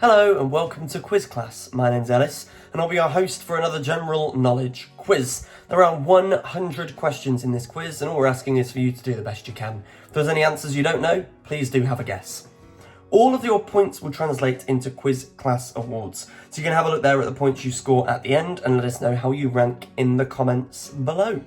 Hello and welcome to Quiz Class. My name's Ellis and I'll be your host for another general knowledge quiz. There are 100 questions in this quiz and all we're asking is for you to do the best you can. If there's any answers you don't know, please do have a guess. All of your points will translate into Quiz Class awards, so you can have a look there at the points you score at the end and let us know how you rank in the comments below.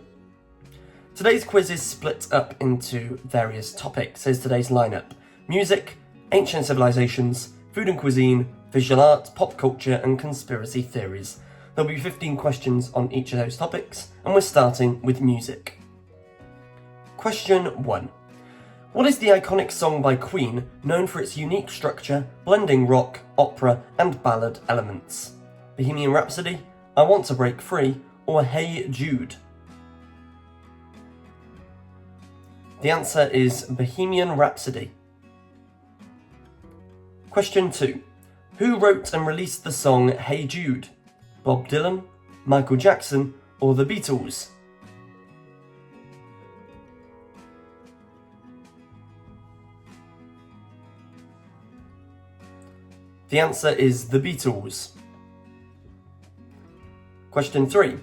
Today's quiz is split up into various topics. Here's today's lineup: music, ancient civilizations, food and cuisine, visual art, pop culture and conspiracy theories. There'll be 15 questions on each of those topics, and we're starting with music. Question 1. What is the iconic song by Queen known for its unique structure, blending rock, opera and ballad elements? Bohemian Rhapsody, I Want to Break Free, or Hey Jude? The answer is Bohemian Rhapsody. Question 2. Who wrote and released the song Hey Jude? Bob Dylan, Michael Jackson, or the Beatles? The answer is the Beatles. Question 3.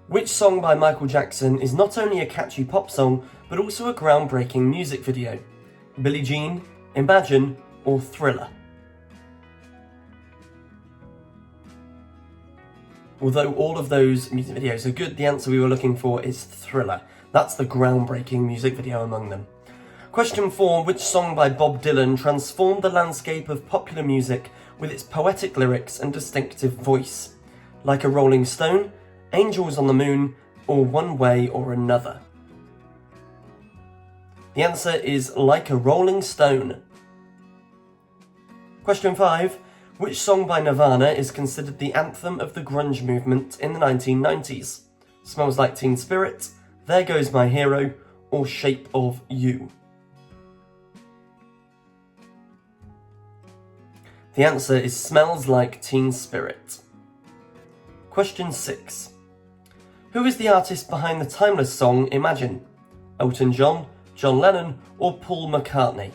Which song by Michael Jackson is not only a catchy pop song, but also a groundbreaking music video? Billie Jean, Imagine, or Thriller? Although all of those music videos are good, the answer we were looking for is Thriller. That's the groundbreaking music video among them. Question 4. Which song by Bob Dylan transformed the landscape of popular music with its poetic lyrics and distinctive voice? Like a Rolling Stone, Angels on the Moon, or One Way or Another? The answer is Like a Rolling Stone. Question 5. Which song by Nirvana is considered the anthem of the grunge movement in the 1990s? Smells Like Teen Spirit, There Goes My Hero, or Shape of You? The answer is Smells Like Teen Spirit. Question 6. Who is the artist behind the timeless song Imagine? Elton John, John Lennon, or Paul McCartney?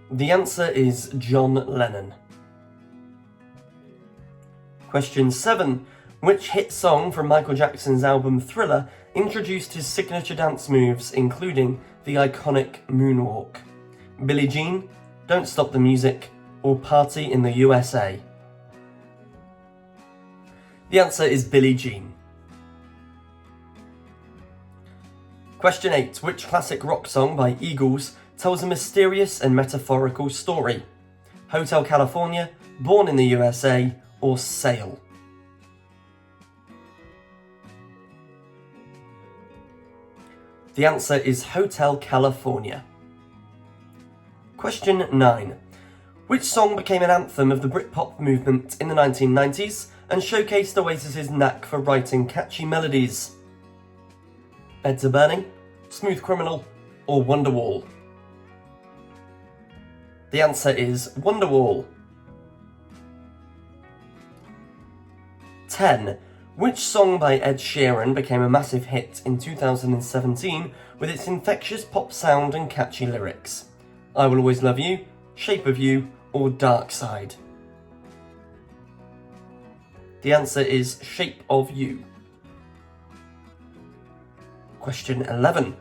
The answer is John Lennon. Question 7. Which hit song from Michael Jackson's album Thriller introduced his signature dance moves, including the iconic moonwalk? Billie Jean, Don't Stop the Music, or Party in the USA? The answer is Billie Jean. Question 8. Which classic rock song by Eagles tells a mysterious and metaphorical story? Hotel California, Born in the USA, or Sail? The answer is Hotel California. Question 9. Which song became an anthem of the Britpop movement in the 1990s and showcased Oasis's knack for writing catchy melodies? Beds Are Burning, Smooth Criminal, or Wonderwall? The answer is Wonderwall. 10. Which song by Ed Sheeran became a massive hit in 2017 with its infectious pop sound and catchy lyrics? I Will Always Love You, Shape of You, or Dark Side? The answer is Shape of You. Question 11.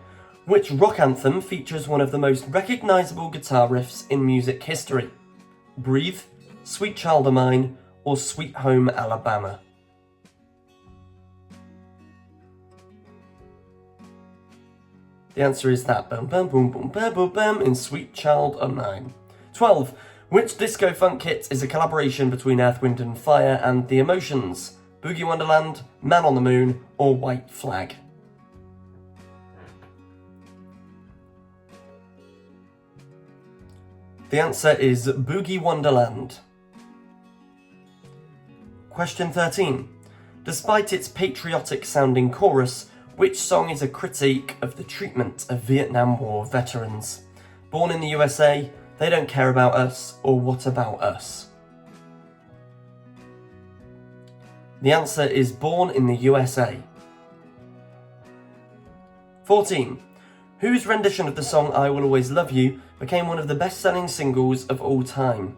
Which rock anthem features one of the most recognisable guitar riffs in music history? Breathe, Sweet Child O' Mine, or Sweet Home Alabama? The answer is that bum bum boom boom bum bum bum in Sweet Child O' Mine. 12. Which disco funk hit is a collaboration between Earth, Wind and Fire and The Emotions? Boogie Wonderland, Man on the Moon, or White Flag? The answer is Boogie Wonderland. Question 13. Despite its patriotic-sounding chorus, which song is a critique of the treatment of Vietnam War veterans? Born in the USA, They Don't Care About Us, or What About Us? The answer is Born in the USA. 14. Whose rendition of the song I Will Always Love You became one of the best-selling singles of all time?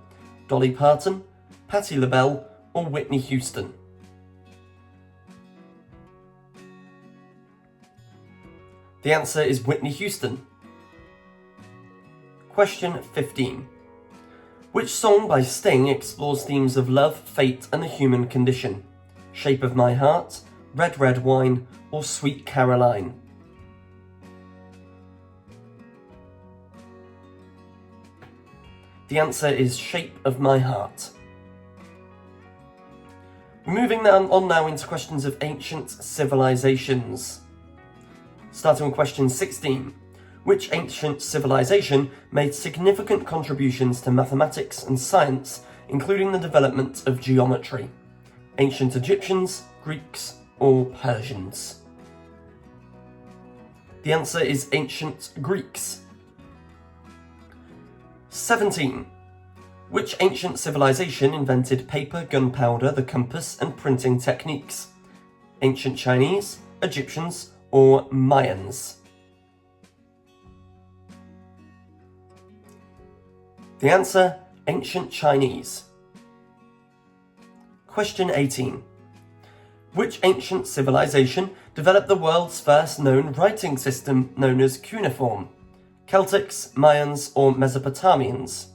Dolly Parton, Patti LaBelle, or Whitney Houston? The answer is Whitney Houston. Question 15. Which song by Sting explores themes of love, fate, and the human condition? Shape of My Heart, Red Red Wine, or Sweet Caroline? The answer is Shape of My Heart. Moving on now into questions of ancient civilizations. Starting with question 16. Which ancient civilization made significant contributions to mathematics and science, including the development of geometry? Ancient Egyptians, Greeks, or Persians? The answer is ancient Greeks. 17. Which ancient civilization invented paper, gunpowder, the compass, and printing techniques? Ancient Chinese, Egyptians, or Mayans? The answer, ancient Chinese. Question 18. Which ancient civilization developed the world's first known writing system known as cuneiform? Celtics, Mayans, or Mesopotamians?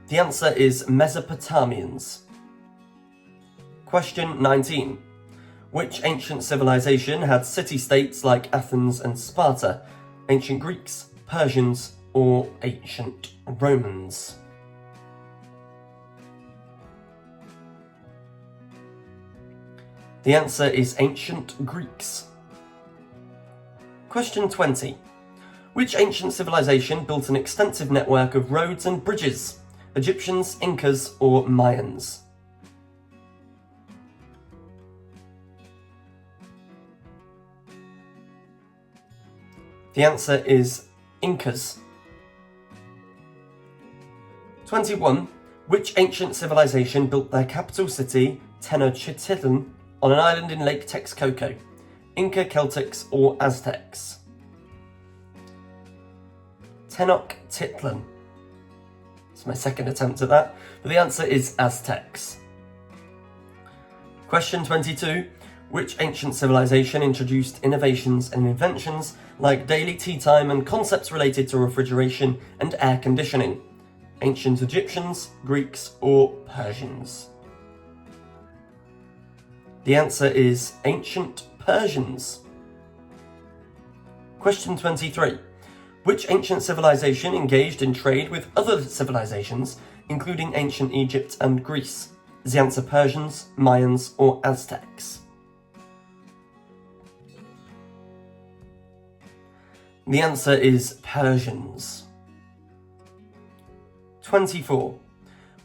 The answer is Mesopotamians. Question 19. Which ancient civilization had city-states like Athens and Sparta? Ancient Greeks, Persians, or ancient Romans? The answer is ancient Greeks. Question 20. Which ancient civilization built an extensive network of roads and bridges? Egyptians, Incas, or Mayans? The answer is Incas. 21. Which ancient civilization built their capital city, Tenochtitlan, on an island in Lake Texcoco? Inca, Celtics, or Aztecs? Tenochtitlan. It's my second attempt at that, but the answer is Aztecs. Question 22. Which ancient civilization introduced innovations and inventions like daily tea time and concepts related to refrigeration and air conditioning? Ancient Egyptians, Greeks, or Persians? The answer is ancient Persians. Question 23. Which ancient civilization engaged in trade with other civilizations, including ancient Egypt and Greece? Is the answer Persians, Mayans, or Aztecs? The answer is Persians. 24.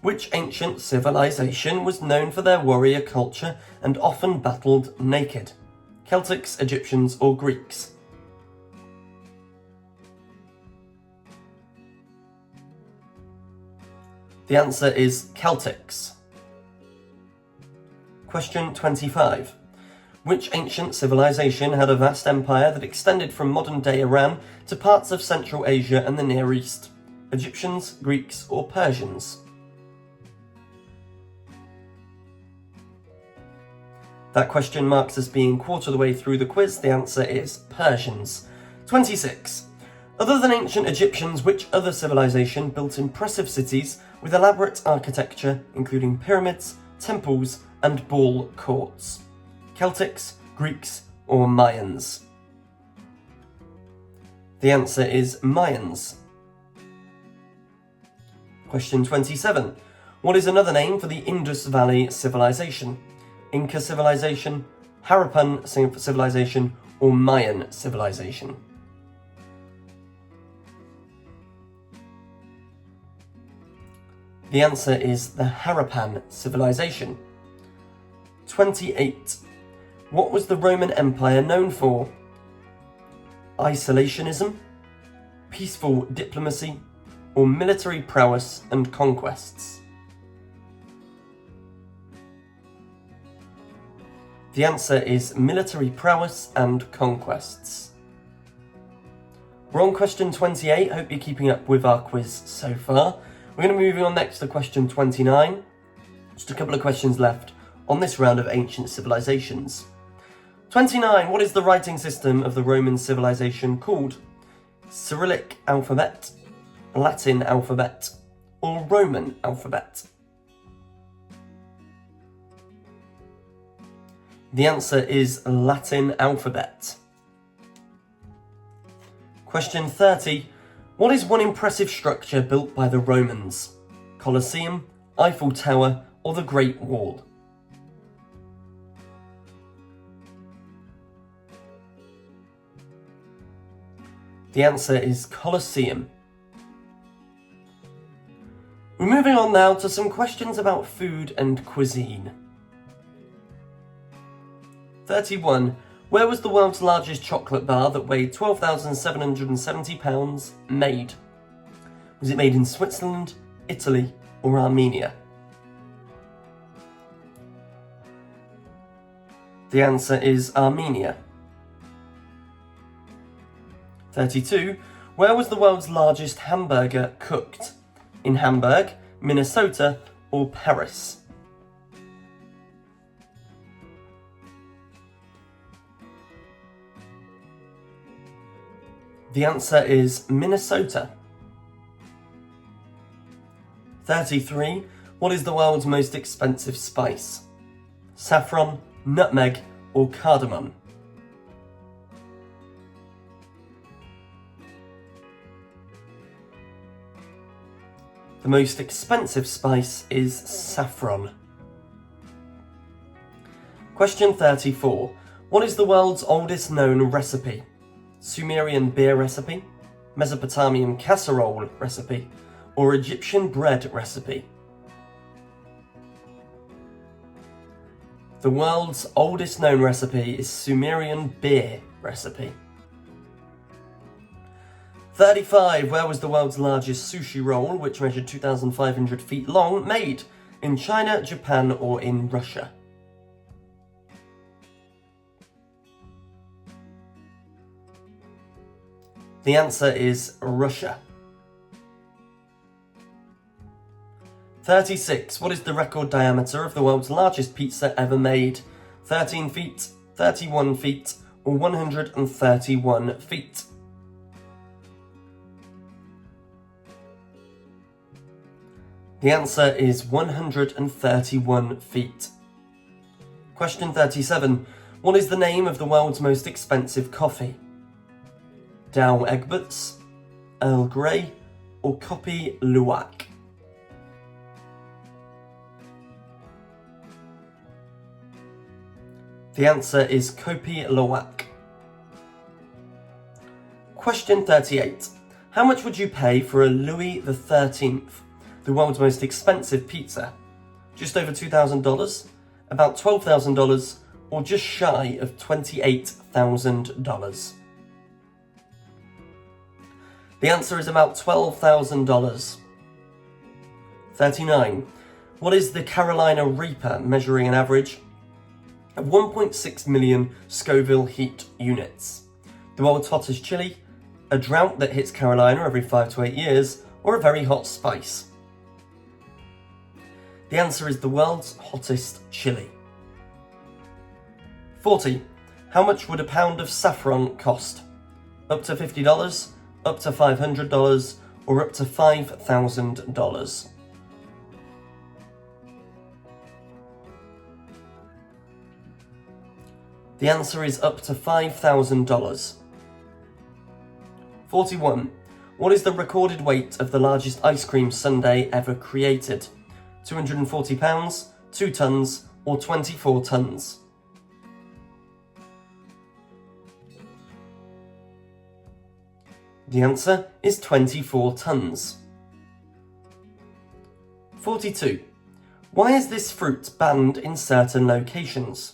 Which ancient civilization was known for their warrior culture and often battled naked? Celtics, Egyptians, or Greeks? The answer is Celtics. Question 25. Which ancient civilization had a vast empire that extended from modern-day Iran to parts of Central Asia and the Near East? Egyptians, Greeks, or Persians? That question marks us being quarter of the way through the quiz. The answer is Persians. 26. Other than ancient Egyptians, which other civilization built impressive cities with elaborate architecture, including pyramids, temples, and ball courts? Celtics, Greeks, or Mayans? The answer is Mayans. Question 27. What is another name for the Indus Valley civilization? Inca civilization, Harappan civilization, or Mayan civilization? The answer is the Harappan civilization. 28. What was the Roman Empire known for? Isolationism, peaceful diplomacy, or military prowess and conquests? The answer is military prowess and conquests. We're on question 28, hope you're keeping up with our quiz so far. We're going to be moving on next to question 29. Just a couple of questions left on this round of ancient civilizations. 29. What is the writing system of the Roman civilization called? Cyrillic alphabet, Latin alphabet, or Roman alphabet? The answer is Latin alphabet. Question 30. What is one impressive structure built by the Romans? Colosseum, Eiffel Tower, or the Great Wall? The answer is Colosseum. We're moving on now to some questions about food and cuisine. 31. Where was the world's largest chocolate bar that weighed 12,770 pounds made? Was it made in Switzerland, Italy, or Armenia? The answer is Armenia. 32. Where was the world's largest hamburger cooked? In Hamburg, Minnesota, or Paris? The answer is Minnesota. 33. What is the world's most expensive spice? Saffron, nutmeg, or cardamom? The most expensive spice is saffron. Question 34. What is the world's oldest known recipe? Sumerian beer recipe, Mesopotamian casserole recipe, or Egyptian bread recipe? The world's oldest known recipe is Sumerian beer recipe. 35. Where was the world's largest sushi roll, which measured 2,500 feet long, made? In China, Japan, or in Russia? The answer is Russia. 36. What is the record diameter of the world's largest pizza ever made? 13 feet, 31 feet, or 131 feet? The answer is 131 feet. Question 37. What is the name of the world's most expensive coffee? Dow Egberts, Earl Grey, or Kopi Luwak? The answer is Kopi Luwak. Question 38. How much would you pay for a Louis XIII, the world's most expensive pizza? Just over $2,000, about $12,000, or just shy of $28,000? The answer is about $12,000. 39. What is the Carolina Reaper, measuring an average of 1.6 million Scoville heat units? The world's hottest chili, a drought that hits Carolina every 5 to 8 years, or a very hot spice? The answer is the world's hottest chili. 40. How much would a pound of saffron cost? Up to $50, up to $500, or up to $5,000? The answer is up to $5,000. 41. What is the recorded weight of the largest ice cream sundae ever created? 240 pounds, 2 tons, or 24 tons? The answer is 24 tons. 42. Why is this fruit banned in certain locations?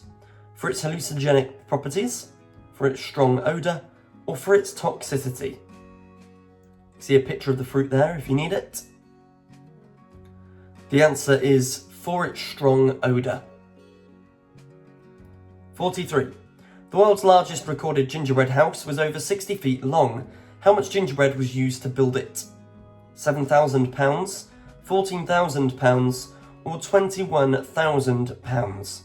For its hallucinogenic properties, for its strong odour, or for its toxicity? See a picture of the fruit there if you need it. The answer is for its strong odour. 43. The world's largest recorded gingerbread house was over 60 feet long. How much gingerbread was used to build it? £7,000, £14,000, or £21,000?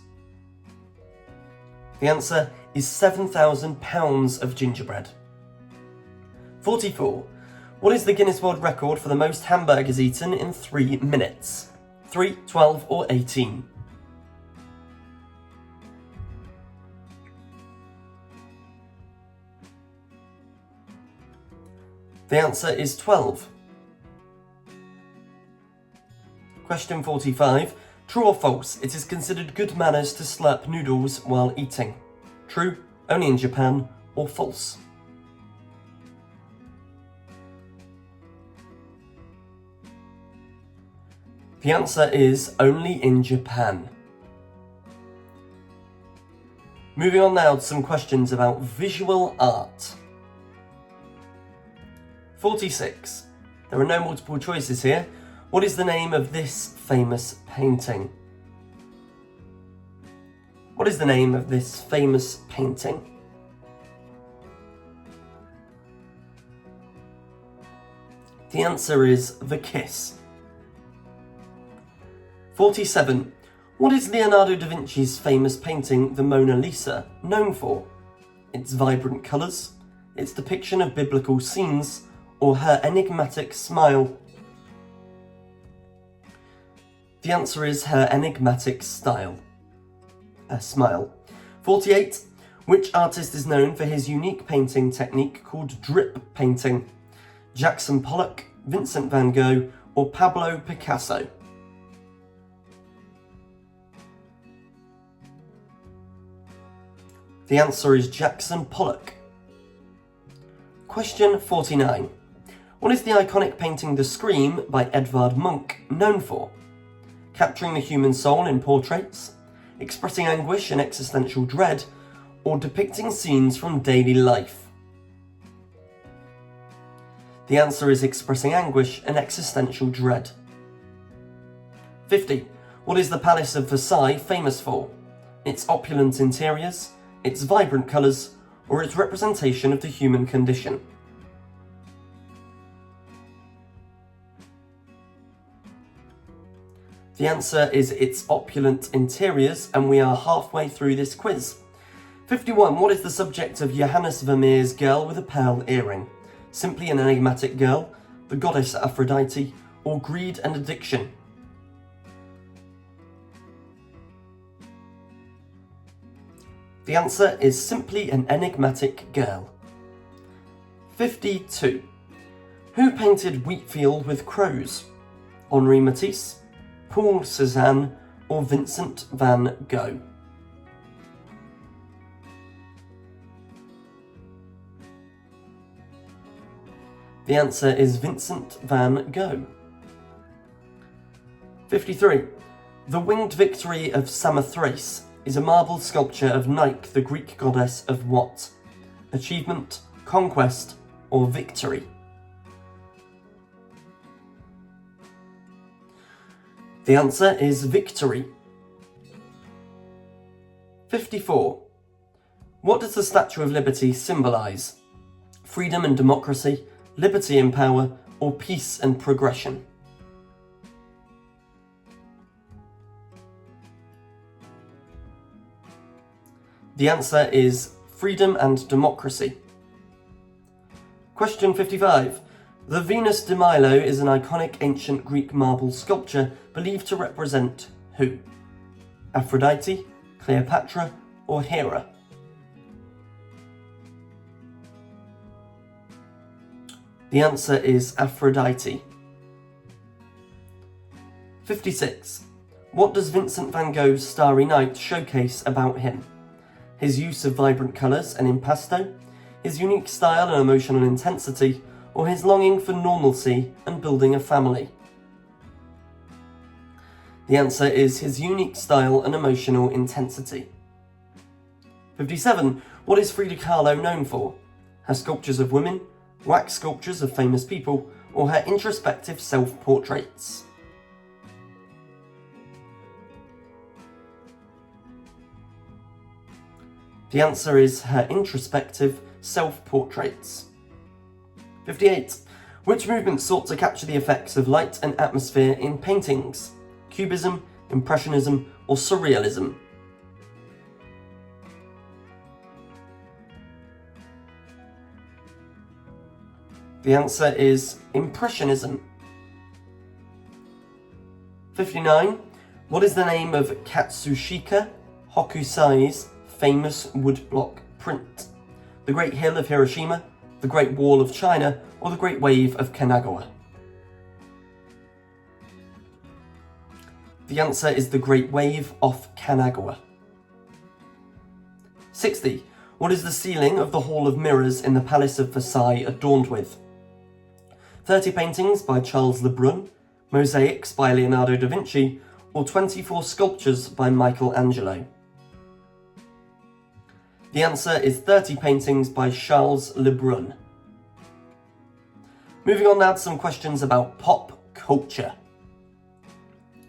The answer is £7,000 of gingerbread. 44. What is the Guinness World Record for the most hamburgers eaten in 3 minutes? 3, 12, or 18? The answer is 12. Question 45. True or false? It is considered good manners to slurp noodles while eating. True, only in Japan, or false? The answer is only in Japan. Moving on now to some questions about visual art. 46. There are no multiple choices here. What is the name of this famous painting? What is the name of this famous painting? The answer is The Kiss. 47. What is Leonardo da Vinci's famous painting, the Mona Lisa, known for? Its vibrant colours, its depiction of biblical scenes, or her enigmatic smile? The answer is her enigmatic smile. 48. Which artist is known for his unique painting technique called drip painting? Jackson Pollock, Vincent van Gogh, or Pablo Picasso? The answer is Jackson Pollock. Question 49. What is the iconic painting The Scream by Edvard Munch known for? Capturing the human soul in portraits, expressing anguish and existential dread, or depicting scenes from daily life? The answer is expressing anguish and existential dread. 50. What is the Palace of Versailles famous for? Its opulent interiors, its vibrant colours, or its representation of the human condition? The answer is its opulent interiors, and we are halfway through this quiz. 51. What is the subject of Johannes Vermeer's Girl with a Pearl Earring? Simply an enigmatic girl, the goddess Aphrodite, or greed and addiction? The answer is simply an enigmatic girl. 52. Who painted Wheatfield with Crows? Henri Matisse, Paul Cézanne, or Vincent van Gogh? The answer is Vincent van Gogh. 53. The Winged Victory of Samothrace is a marble sculpture of Nike, the Greek goddess of what? Achievement, conquest, or victory? The answer is victory. 54. What does the Statue of Liberty symbolise? Freedom and democracy, liberty and power, or peace and progression? The answer is freedom and democracy. Question 55. The Venus de Milo is an iconic ancient Greek marble sculpture believed to represent who? Aphrodite, Cleopatra, or Hera? The answer is Aphrodite. 56. What does Vincent van Gogh's Starry Night showcase about him? His use of vibrant colours and impasto, his unique style and emotional intensity, or his longing for normalcy and building a family? The answer is his unique style and emotional intensity. 57. What is Frida Kahlo known for? Her sculptures of women, wax sculptures of famous people, or her introspective self-portraits? The answer is her introspective self-portraits. 58. Which movement sought to capture the effects of light and atmosphere in paintings? Cubism, Impressionism, or Surrealism? The answer is Impressionism. 59. What is the name of Katsushika Hokusai's famous woodblock print? The Great Hill of Hiroshima, the Great Wall of China, or the Great Wave of Kanagawa? The answer is the Great Wave of Kanagawa. 60. What is the ceiling of the Hall of Mirrors in the Palace of Versailles adorned with? 30 paintings by Charles Lebrun, mosaics by Leonardo da Vinci, or 24 sculptures by Michelangelo? The answer is 30 paintings by Charles Lebrun. Moving on now to some questions about pop culture.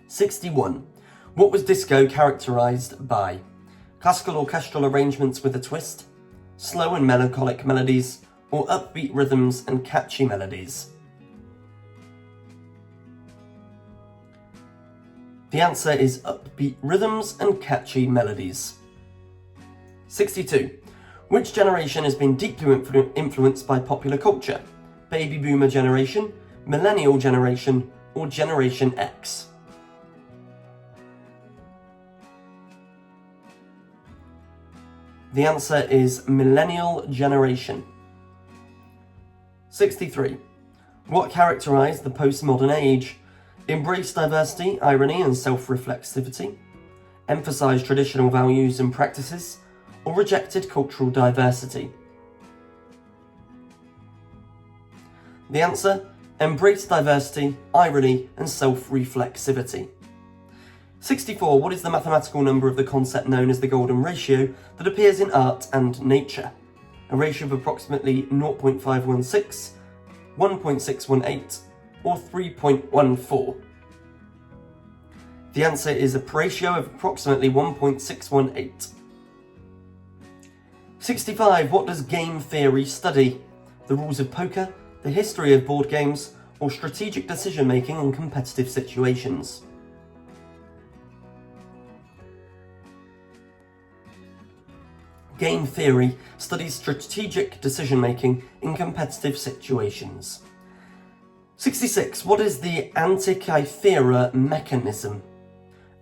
61. What was disco characterised by? Classical orchestral arrangements with a twist, slow and melancholic melodies, or upbeat rhythms and catchy melodies? The answer is upbeat rhythms and catchy melodies. 62. Which generation has been deeply influenced by popular culture? Baby Boomer generation, Millennial generation, or Generation X? The answer is Millennial generation. 63. What characterised the postmodern age? Embraced diversity, irony, and self-reflexivity, emphasised traditional values and practices, or rejected cultural diversity? The answer: embraced diversity, irony, and self-reflexivity. 64. What is the mathematical number of the concept known as the golden ratio that appears in art and nature? A ratio of approximately 0.516, 1.618, or 3.14? The answer is a ratio of approximately 1.618. 65. What does game theory study? The rules of poker, the history of board games, or strategic decision-making in competitive situations? Game theory studies strategic decision-making in competitive situations. 66. What is the Antikythera mechanism?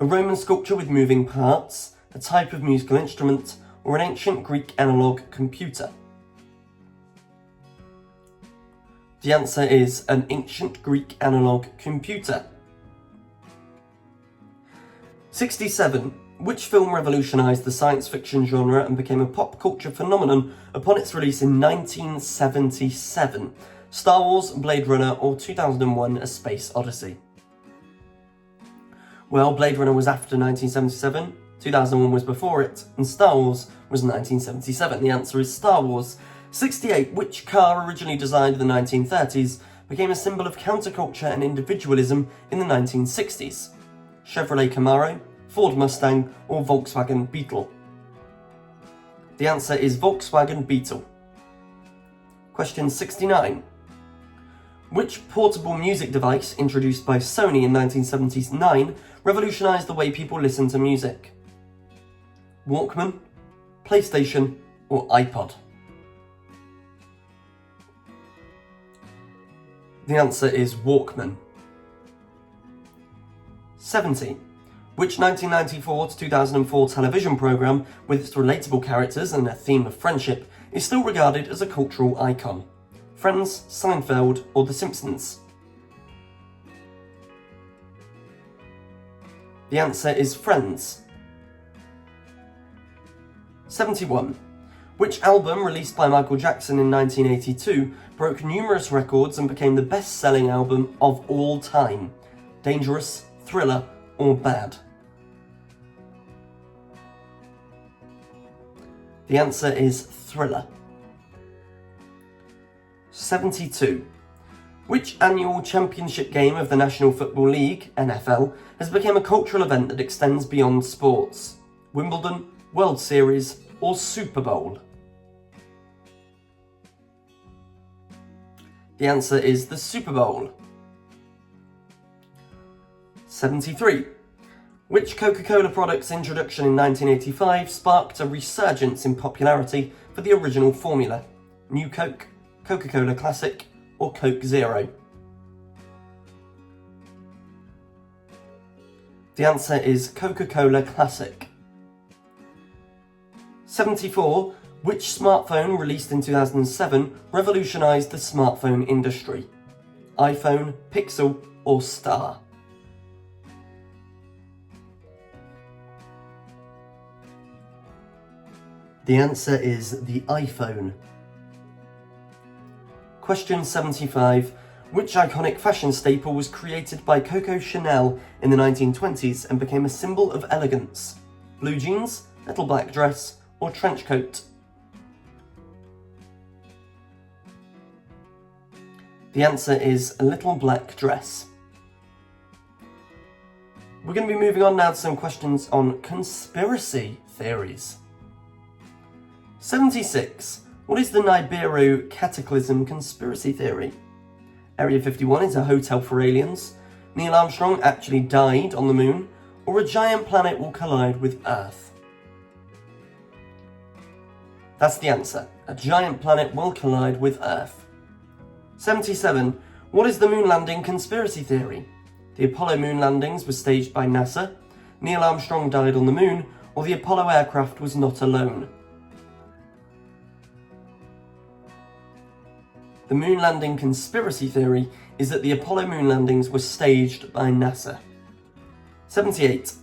A Roman sculpture with moving parts, a type of musical instrument, or an ancient Greek analog computer? The answer is an ancient Greek analog computer. 67. Which film revolutionised the science fiction genre and became a pop culture phenomenon upon its release in 1977? Star Wars, Blade Runner, or 2001: A Space Odyssey? Well, Blade Runner was after 1977, 2001 was before it, and Star Wars was 1977. The answer is Star Wars. 68. Which car, originally designed in the 1930s, became a symbol of counterculture and individualism in the 1960s? Chevrolet Camaro, Ford Mustang, or Volkswagen Beetle? The answer is Volkswagen Beetle. Question 69. Which portable music device, introduced by Sony in 1979, revolutionised the way people listen to music? Walkman, PlayStation, or iPod? The answer is Walkman. 70. Which 1994 to 2004 television programme, with its relatable characters and a theme of friendship, is still regarded as a cultural icon? Friends, Seinfeld, or The Simpsons? The answer is Friends. 71. Which album, released by Michael Jackson in 1982, broke numerous records and became the best-selling album of all time? Dangerous, Thriller, or Bad? The answer is Thriller. 72. Which annual championship game of the National Football League, NFL, has become a cultural event that extends beyond sports? Wimbledon, World Series, or Super Bowl? The answer is the Super Bowl. 73. Which Coca-Cola product's introduction in 1985 sparked a resurgence in popularity for the original formula? New Coke, Coca-Cola Classic, or Coke Zero? The answer is Coca-Cola Classic. 74. Which smartphone released in 2007 revolutionised the smartphone industry? iPhone, Pixel, or Star? The answer is the iPhone. Question 75. Which iconic fashion staple was created by Coco Chanel in the 1920s and became a symbol of elegance? Blue jeans, little black dress, or trench coat? The answer is a little black dress. We're going to be moving on now to some questions on conspiracy theories. 76. What is the Nibiru Cataclysm conspiracy theory? Area 51 is a hotel for aliens, Neil Armstrong actually died on the moon, or a giant planet will collide with Earth? That's the answer. A giant planet will collide with Earth. 77. What is the moon landing conspiracy theory? The Apollo moon landings were staged by NASA, Neil Armstrong died on the moon, or the Apollo aircraft was not alone? The moon landing conspiracy theory is that the Apollo moon landings were staged by NASA. 78.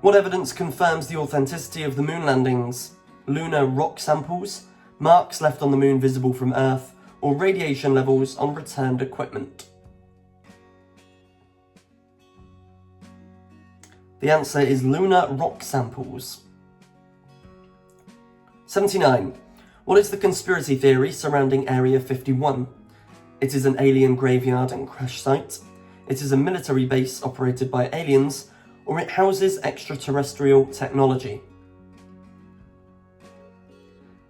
What evidence confirms the authenticity of the moon landings? Lunar rock samples, marks left on the moon visible from Earth, or radiation levels on returned equipment? The answer is lunar rock samples. 79. What is the conspiracy theory surrounding Area 51? It is an alien graveyard and crash site, it is a military base operated by aliens, or it houses extraterrestrial technology?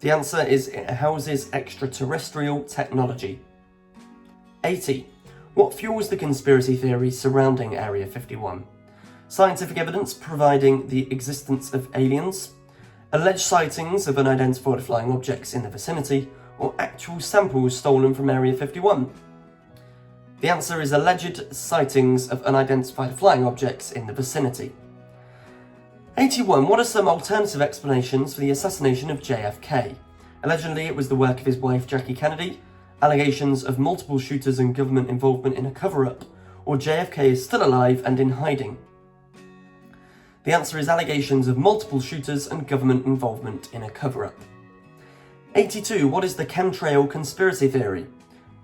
The answer is it houses extraterrestrial technology. 80. What fuels the conspiracy theory surrounding Area 51? Scientific evidence providing the existence of aliens, alleged sightings of unidentified flying objects in the vicinity, or actual samples stolen from Area 51? The answer is alleged sightings of unidentified flying objects in the vicinity. 81. What are some alternative explanations for the assassination of JFK? Allegedly, it was the work of his wife Jackie Kennedy, allegations of multiple shooters and government involvement in a cover-up, or JFK is still alive and in hiding? The answer is allegations of multiple shooters and government involvement in a cover-up. 82. What is the chemtrail conspiracy theory?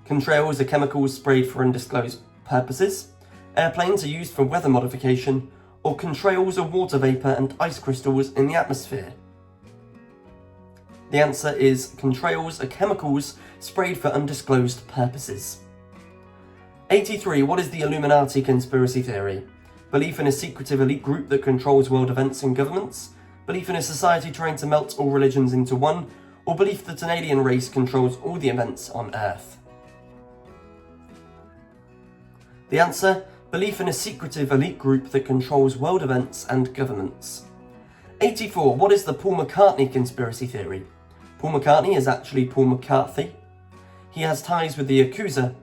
Chemtrails are chemicals sprayed for undisclosed purposes, airplanes are used for weather modification, or chemtrails are water vapour and ice crystals in the atmosphere? The answer is chemtrails are chemicals sprayed for undisclosed purposes. 83. What is the Illuminati conspiracy theory? Belief in a secretive elite group that controls world events and governments, belief in a society trying to melt all religions into one, or belief that an alien race controls all the events on Earth? The answer, belief in a secretive elite group that controls world events and governments. 84. What is the Paul McCartney conspiracy theory? Paul McCartney is actually Paul McCarthy. He has ties with the Yakuza,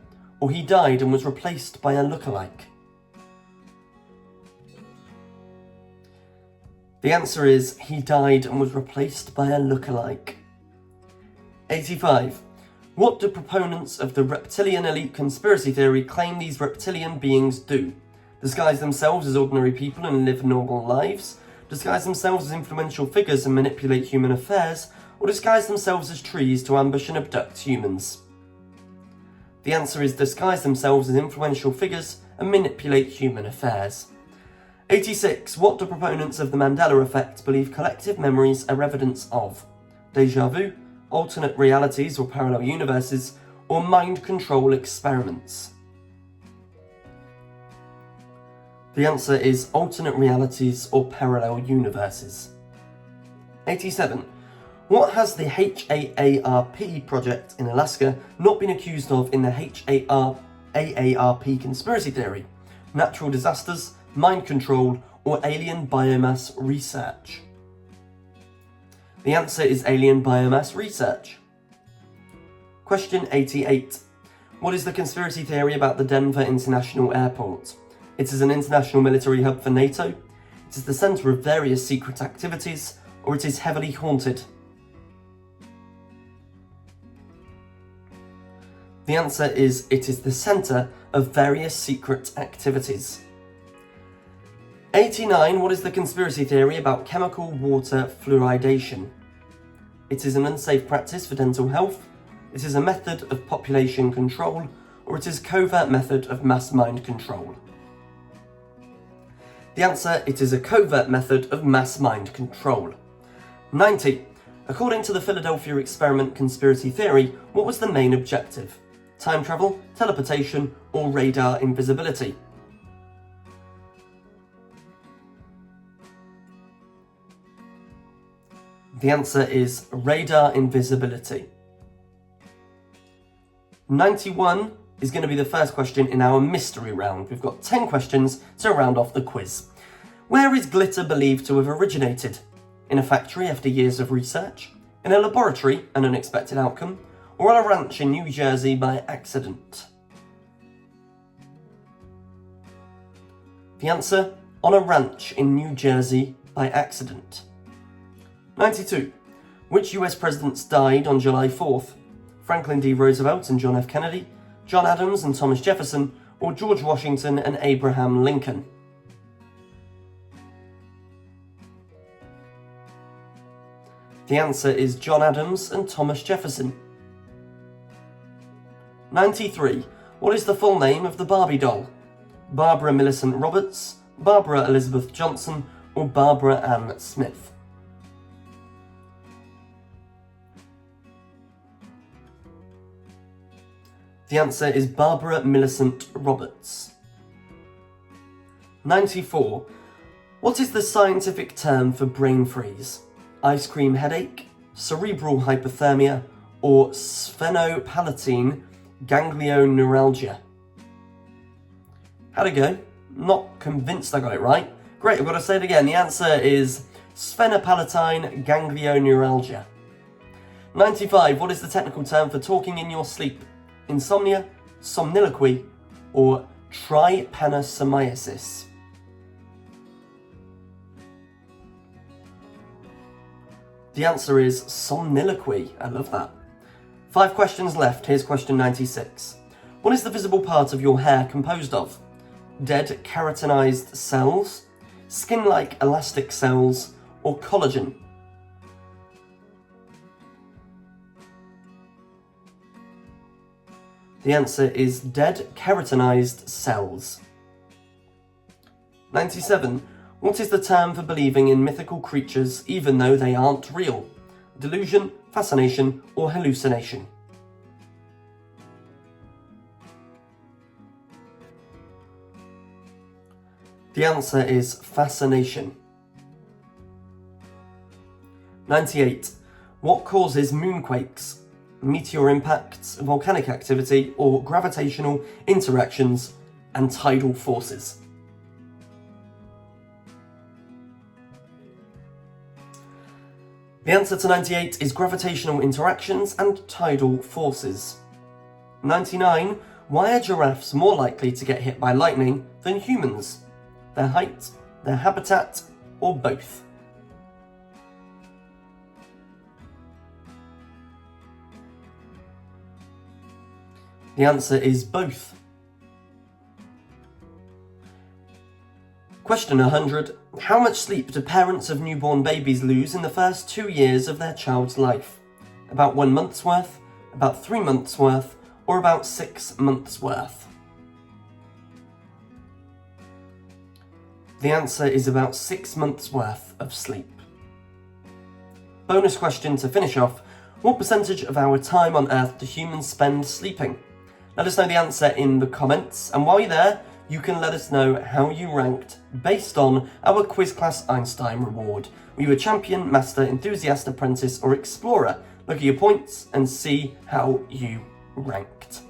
or he died and was replaced by a lookalike? The answer is he died and was replaced by a lookalike. 85. What do proponents of the reptilian elite conspiracy theory claim these reptilian beings do? Disguise themselves as ordinary people and live normal lives? Disguise themselves as influential figures and manipulate human affairs? Or disguise themselves as trees to ambush and abduct humans? The answer is disguise themselves as influential figures and manipulate human affairs. 86. What do proponents of the Mandela effect believe collective memories are evidence of? Deja vu, alternate realities or parallel universes, or mind control experiments? The answer is alternate realities or parallel universes. 87. What has the HAARP project in Alaska not been accused of in the HAARP conspiracy theory? Natural disasters, mind control, or alien biomass research? The answer is alien biomass research. Question 88. What is the conspiracy theory about the Denver International Airport? It is an international military hub for NATO, it is the centre of various secret activities, or it is heavily haunted. The answer is it is the centre of various secret activities. 89. What is the conspiracy theory about chemical water fluoridation? It is an unsafe practice for dental health, it is a method of population control, or it is a covert method of mass mind control. The answer, it is a covert method of mass mind control. 90. According to the Philadelphia experiment conspiracy theory, what was the main objective? Time travel, teleportation, or radar invisibility? The answer is radar invisibility. 91 is going to be the first question in our mystery round. We've got 10 questions to round off the quiz. Where is glitter believed to have originated? In a factory after years of research? In a laboratory, an unexpected outcome? Or on a ranch in New Jersey by accident? The answer, on a ranch in New Jersey by accident. 92. Which US presidents died on July 4th? Franklin D. Roosevelt and John F. Kennedy, John Adams and Thomas Jefferson, or George Washington and Abraham Lincoln? The answer is John Adams and Thomas Jefferson. 93. What is the full name of the Barbie doll? Barbara Millicent Roberts, Barbara Elizabeth Johnson, or Barbara Ann Smith? The answer is Barbara Millicent Roberts. 94. What is the scientific term for brain freeze? Ice cream headache, cerebral hypothermia, or sphenopalatine ganglioneuralgia? How'd it go? Not convinced I got it right. Great, I've got to say it again. The answer is sphenopalatine ganglioneuralgia. 95. What is the technical term for talking in your sleep? Insomnia, somniloquy, or trypanosomiasis? The answer is somniloquy. I love that. 5 questions left. Here's question 96. What is the visible part of your hair composed of? Dead keratinized cells, skin-like elastic cells, or collagen? The answer is dead keratinized cells. 97. What is the term for believing in mythical creatures even though they aren't real? Delusion, fascination, or hallucination? The answer is fascination. 98. What causes moonquakes? Meteor impacts, volcanic activity, or gravitational interactions and tidal forces? The answer to 98 is gravitational interactions and tidal forces. 99. Why are giraffes more likely to get hit by lightning than humans? Their height, their habitat, or both? The answer is both. Question 100. How much sleep do parents of newborn babies lose in the first 2 years of their child's life? About 1 month's worth, about 3 months' worth, or about 6 months' worth? The answer is about 6 months' worth of sleep. Bonus question to finish off. What percentage of our time on Earth do humans spend sleeping? Let us know the answer in the comments, and while you're there, you can let us know how you ranked based on our Quiz Class Einstein reward. Were you a champion, master, enthusiast, apprentice, or explorer? Look at your points and see how you ranked.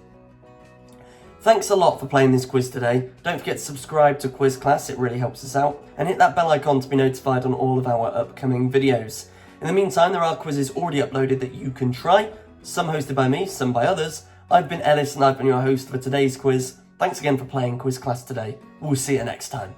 Thanks a lot for playing this quiz today. Don't forget to subscribe to Quiz Class, it really helps us out, and hit that bell icon to be notified on all of our upcoming videos. In the meantime, there are quizzes already uploaded that you can try, some hosted by me, some by others. I've been Ellis and I've been your host for today's quiz. Thanks again for playing Quiz Class today. We'll see you next time.